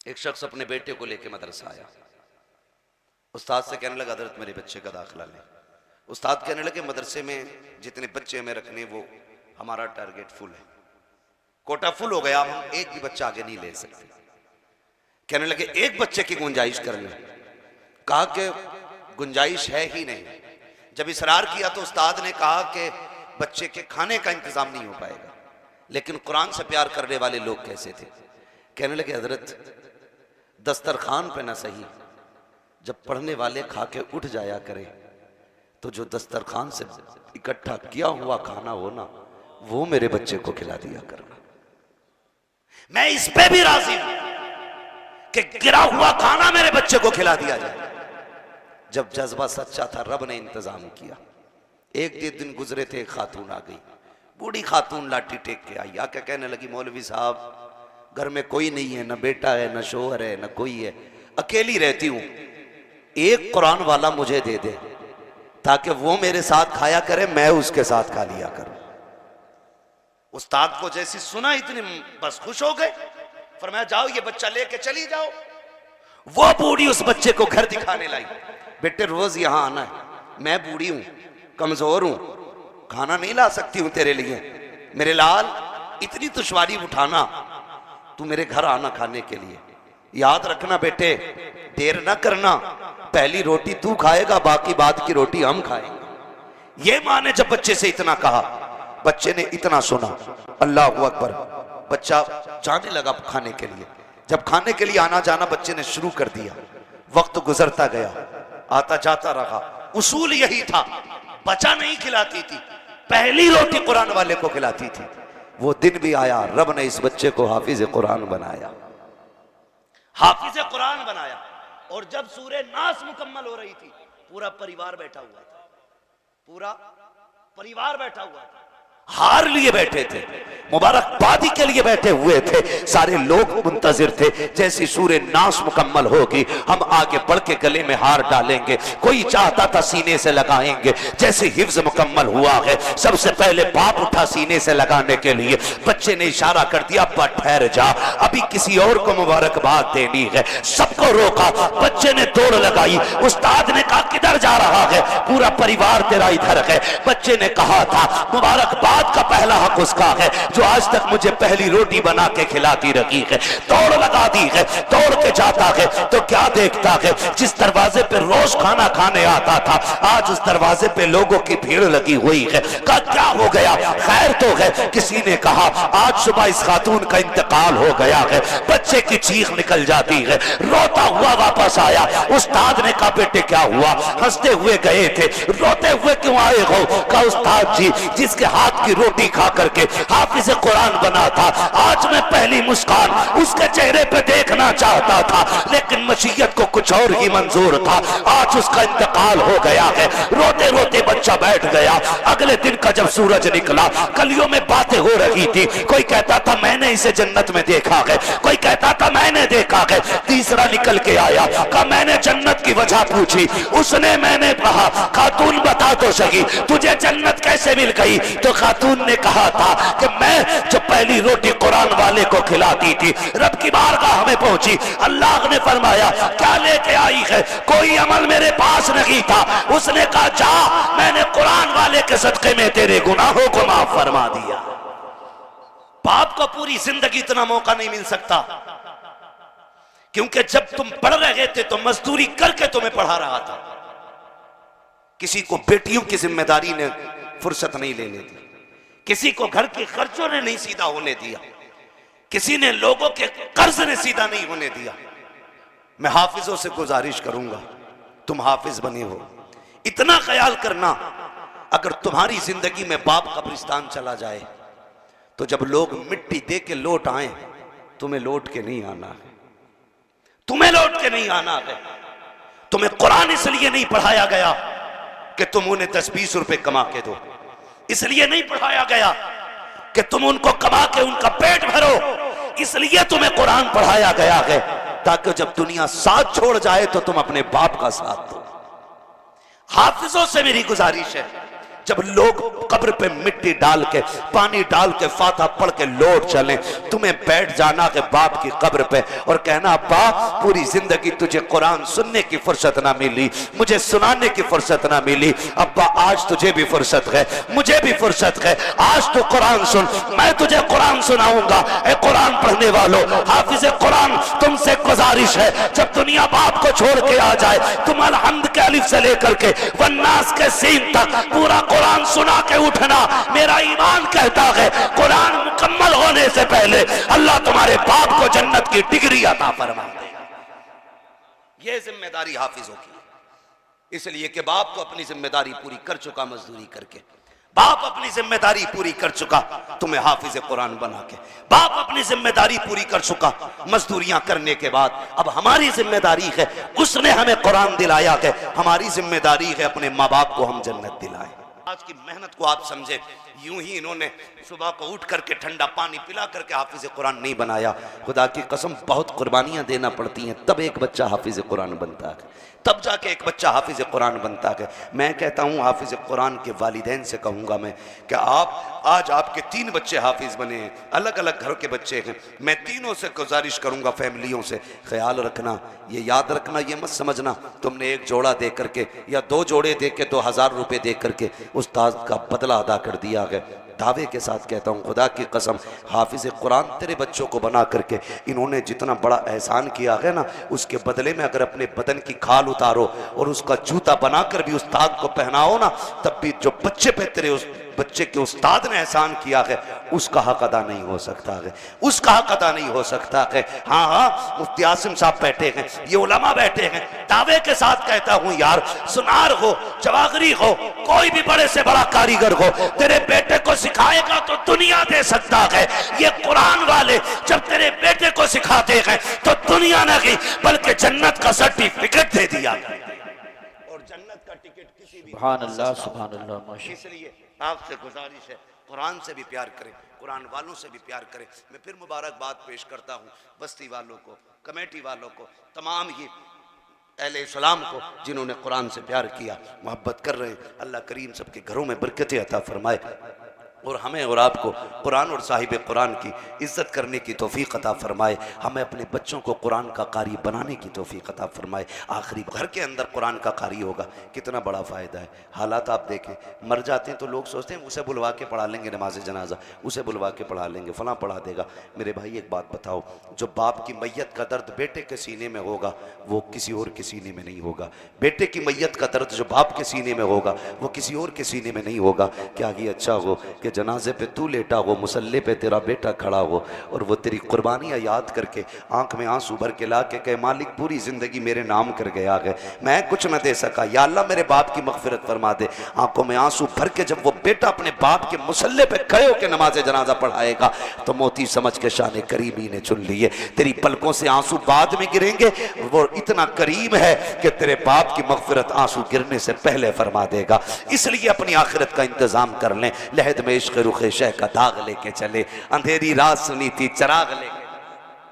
एक शख्स अपने बेटे को लेकर मदरसा आया। उस्ताद से कहने लगा हज़रत मेरे बच्चे का दाखिला लें। उस्ताद कहने लगे मदरसे में जितने बच्चे हमें रखने वो हमारा टारगेट फुल है, कोटा फुल हो गया, हम एक भी बच्चा आगे नहीं ले सकते। कहने लगे एक बच्चे की गुंजाइश कर लें। कहा कि गुंजाइश है ही नहीं। जब इसरार किया तो उस्ताद ने कहा कि बच्चे के खाने का इंतजाम नहीं हो पाएगा। लेकिन कुरान से प्यार करने वाले लोग कैसे थे? कहने लगे हजरत दस्तरखान पे ना सही, जब पढ़ने वाले खा के उठ जाया करे तो जो दस्तरखान से इकट्ठा किया हुआ खाना हो ना, वो मेरे बच्चे को खिला दिया करना। मैं इस पे भी राजी हूं कि गिरा हुआ खाना मेरे बच्चे को खिला दिया जाए। जब जज्बा सच्चा था रब ने इंतजाम किया। एक दिन गुजरे थे, खातून आ गई, बूढ़ी खातून लाठी टेक के आई। आके कहने लगी मौलवी साहब घर में कोई नहीं है, न बेटा है, न शोहर है, न कोई है, अकेली रहती हूं, एक कुरान वाला मुझे दे दे ताकि वो मेरे साथ खाया करे, मैं उसके साथ खा लिया करूं। उस्ताद को जैसी सुना इतनी बस खुश हो गए। फरमाया जाओ ये बच्चा लेके चली जाओ। वो बूढ़ी उस बच्चे को घर दिखाने लाई। बेटे रोज यहां आना है, मैं बूढ़ी हूं, कमजोर हूं, खाना नहीं ला सकती हूं तेरे लिए, मेरे लाल इतनी दुश्वारी उठाना, तू मेरे घर आना खाने के लिए। याद रखना बेटे, देर ना करना, पहली रोटी तू खाएगा, बाकी बाद की रोटी हम खाएंगे। ये माँ ने जब बच्चे से इतना कहा, बच्चे ने इतना सुना, अल्लाह अकबर, बच्चा जाने लगा खाने के लिए। जब खाने के लिए आना जाना बच्चे ने शुरू कर दिया, वक्त गुजरता गया, आता जाता रहा। उसूल यही था, बच्चा नहीं खिलाती थी, पहली रोटी कुरान वाले को खिलाती थी। वो दिन भी आया, रब ने इस बच्चे को हाफिज कुरान बनाया, हाफिज कुरान बनाया। और जब सूरे नास मुकम्मल हो रही थी, पूरा परिवार बैठा हुआ था, पूरा परिवार बैठा हुआ था, हार लिए बैठे थे, मुबारकबादी के लिए बैठे हुए थे। सारे लोग मुंतजिर थे, जैसी सूरे नास मुकम्मल होगी हम आगे बढ़ के गले में हार डालेंगे। कोई चाहता था सीने से लगाएंगे, जैसे हिफ्ज मुकम्मल हुआ है सबसे पहले बाप उठा सीने से लगाने के लिए। बच्चे ने इशारा कर दिया, बट ठहर जा, अभी किसी और को मुबारकबाद देनी है। सबको रोका, बच्चे ने दौड़ लगाई। उस्ताद ने कहा किधर जा रहा है? पूरा परिवार तेरा इधर है। बच्चे ने कहा था मुबारकबाद का पहला हक उसका है जो आज तक मुझे पहली रोटी बना के खिलाती रही है। दौड़ लगा दी है, दौड़ के जाता है तो क्या देखता है, जिस दरवाजे पे रोज खाना खाने आता था आज उस दरवाजे पे लोगों की भीड़ लगी हुई है। क्या हो गया? खैर तो है। किसी ने कहा आज सुबह इस खातून का इंतकाल हो गया है। बच्चे की चीख निकल जाती है, रोता हुआ वापस आया। उस्ताद ने कहा बेटे क्या हुआ? हंसते हुए गए थे, रोते हुए क्यों आए हो? कहा उस्ताद जी जिसके हाथ की रोटी खा करके हाफिज कुरान बना था, आज मैं पहली मुस्कान उसके चेहरे पे देखना चाहता था, लेकिन मशीयत को कुछ और ही मंजूर था। आज उसका इंतकाल हो गया है। रोते रोते बच्चा बैठ गया। अगले दिन का जब सूरज निकला, गलियों में बातें हो रही थी। कोई कहता था मैंने इसे जन्नत में देखा है, कोई कहता था मैंने देखा है। तीसरा निकल के आया, कहा मैंने जन्नत की वजह पूछी, उसने मैंने कहा खातून बता तो सही तुझे जन्नत कैसे मिल गई? तो खातून ने कहा था कि मैं जो पहली रोटी कुरान वाले को खिलाती थी, रब की बारगाह में पहुंची, अल्लाह ने फरमाया क्या लेके आई है? कोई अमल मेरे पास नहीं था। उसने कहा जा, मैंने कुरान वाले के सदके में तेरे गुनाहों को माफ फरमा दिया। बाप को पूरी जिंदगी इतना मौका नहीं मिल सकता, क्योंकि जब तुम पढ़ रहे थे तो मजदूरी करके तुम्हें पढ़ा रहा था। किसी को बेटियों की जिम्मेदारी ने फुर्सत नहीं लेने दी, किसी को घर के खर्चों ने नहीं सीधा होने दिया, किसी ने लोगों के कर्ज ने सीधा नहीं होने दिया। मैं हाफिजों से गुजारिश करूंगा, तुम हाफिज बने हो, इतना ख्याल करना अगर तुम्हारी जिंदगी में बाप कब्रिस्तान चला जाए तो जब लोग मिट्टी दे के लौट आए, तुम्हें लौट के नहीं आना है, तुम्हें लौट के नहीं आना है। तुम्हें कुरान इसलिए नहीं पढ़ाया गया कि तुम उन्हें 10-20 रुपए कमा के दो, इसलिए नहीं पढ़ाया गया कि तुम उनको कमा के उनका पेट भरो, इसलिए तुम्हें कुरान पढ़ाया गया है ताकि जब दुनिया साथ छोड़ जाए तो तुम अपने बाप का साथ दो। हाफिजों से मेरी गुजारिश है, जब लोग कब्र पे मिट्टी डाल के पानी डाल के फातिहा पढ़ के लौट चले, तुम्हें बैठ जाना के बाप की कब्र पे और कहना बाप पूरी जिंदगी तुझे कुरान सुनने की फुर्सत ना मिली, मुझे सुनाने की फुर्सत ना मिली, अब्बा आज तुझे भी फुर्सत है, मुझे भी फुर्सत है, आज तू कुरान सुन, मैं तुझे कुरान सुनाऊंगा। ए कुरान पढ़ने वालों, हाफिज कुरान, तुमसे गुजारिश है जब दुनिया बाप को छोड़ के आ जाए, तुम अलहम्द के अलिफ से लेकर के वन्नास के सीन तक पूरा कुरान सुना के उठना। मेरा ईमान कहता है कुरान मुकम्मल होने से पहले अल्लाह तुम्हारे बाप को जन्नत की डिग्री अता फरमा देगा। यह जिम्मेदारी हाफिजों की, इसलिए कि बाप तो अपनी जिम्मेदारी पूरी कर चुका मजदूरी करके, बाप अपनी जिम्मेदारी पूरी कर चुका तुम्हें हाफिज कुरान बना के, बाप अपनी जिम्मेदारी पूरी कर चुका मजदूरियां करने के बाद। अब हमारी जिम्मेदारी है, उसने हमें कुरान दिलाया है, हमारी जिम्मेदारी है अपने माँ बाप को हम जन्नत दिलाएं। आज की मेहनत को आप समझे, यूं ही इन्होंने सुबह को उठ करके ठंडा पानी पिला करके हाफिज कुरान नहीं बनाया। खुदा की कसम बहुत कुर्बानियां देना पड़ती हैं तब एक बच्चा हाफिज कुरान बनता है, तब जाके एक बच्चा हाफिज कुरान बनता है। मैं कहता हूँ हाफिज कुरान के वालिदैन से कहूँगा मैं कि आप आज आपके 3 बच्चे हाफिज बने हैं, अलग अलग घरों के बच्चे हैं, मैं तीनों से गुजारिश करूँगा फैमिलियों से, ख्याल रखना, ये याद रखना, ये मत समझना तुमने एक जोड़ा दे करके या 2 जोड़े दे के 2000 रुपये दे करके उस्ताद का बदला अदा कर दिया है। दावे के साथ कहता हूँ खुदा की कसम, हाफिज कुरान तेरे बच्चों को बना करके इन्होंने जितना बड़ा एहसान किया है ना, उसके बदले में अगर अपने बदन की खाल उतारो और उसका जूता बनाकर भी उस्ताद को पहनाओ ना, तब भी जो बच्चे पे तेरे उस बच्चे के उस्ताद ने एहसान किया है उसका हक अदा नहीं हो सकता है, उसका हक अदा नहीं हो सकता है। हाँ हाँ, मुफ्ती आसिम साहब बैठे हैं, ये उलमा बैठे हैं, दावे के साथ कहता हूँ यार, सुनार हो, जवागरी हो, कोई भी बड़े से बड़ा कारीगर हो, तेरे बेटे को सिखाएगा तो दुनिया दे सकता है। ये कुरान वाले जब तेरे बेटे को सिखाते हैं तो दुनिया नहीं बल्कि जन्नत का सर्टिफिकेट दे दिया और जन्नत का टिकट किसी भी। सुभान अल्लाह, सुभान अल्लाह। इसलिए आपसे गुजारिश है कुरान से भी प्यार करें, कुरान वालों से भी प्यार करें। मैं फिर मुबारकबाद पेश करता हूँ बस्ती वालों को, कमेटी वालों को, तमाम ही अहले इस्लाम को जिन्होंने कुरान से प्यार किया, मोहब्बत कर रहे हैं। अल्लाह करीम सबके घरों में बरकतें अता फरमाए और हमें और आपको कुरान और साहिब कुरान की इज्जत करने की तौफीक अता फरमाए, हमें अपने बच्चों को कुरान का कारी बनाने की तौफीक अता फरमाए। आखिरी घर के अंदर कुरान का कारी होगा, कितना बड़ा फ़ायदा है। हालात आप देखें, मर जाते हैं तो लोग सोचते हैं उसे बुलवा के पढ़ा लेंगे नमाज जनाजा, उसे बुलवा के पढ़ा लेंगे, फलां पढ़ा देगा। मेरे भाई एक बात बताओ, जो बाप की मैयत का दर्द बेटे के सीने में होगा वो किसी और के सीने में नहीं होगा, बेटे की मैयत का दर्द जो बाप के सीने में होगा वो किसी और के सीने में नहीं होगा। क्या ये अच्छा हो कि जनाजे पे तू लेटा हो, मुसल्ले पे तेरा बेटा खड़ा हो और वो तेरी कुर्बानियाँ याद करके आंख में आंसू भर के ला के कहे मालिक पूरी ज़िंदगी मेरे नाम कर गया है, मैं कुछ न दे सका, या अल्लाह मेरे बाप की मगफिरत फरमा दे। आंखों में आंसू भर के जब वो बेटा अपने बाप के मुसल्ले पे खड़े होकर नमाज जनाजा पढ़ाएगा तो मोती समझ के शान करीमी ने चुन लिए। तेरी पलकों से आंसू बाद में गिरेंगे, वो इतना करीम है कि तेरे बाप की मगफिरत आंसू गिरने से पहले फरमा देगा। इसलिए अपनी आखिरत का इंतजाम कर लें। लहद में इश्क़ रुख़ शह का दाग लेके चले, अंधेरी रात सुनी थी चराग लेके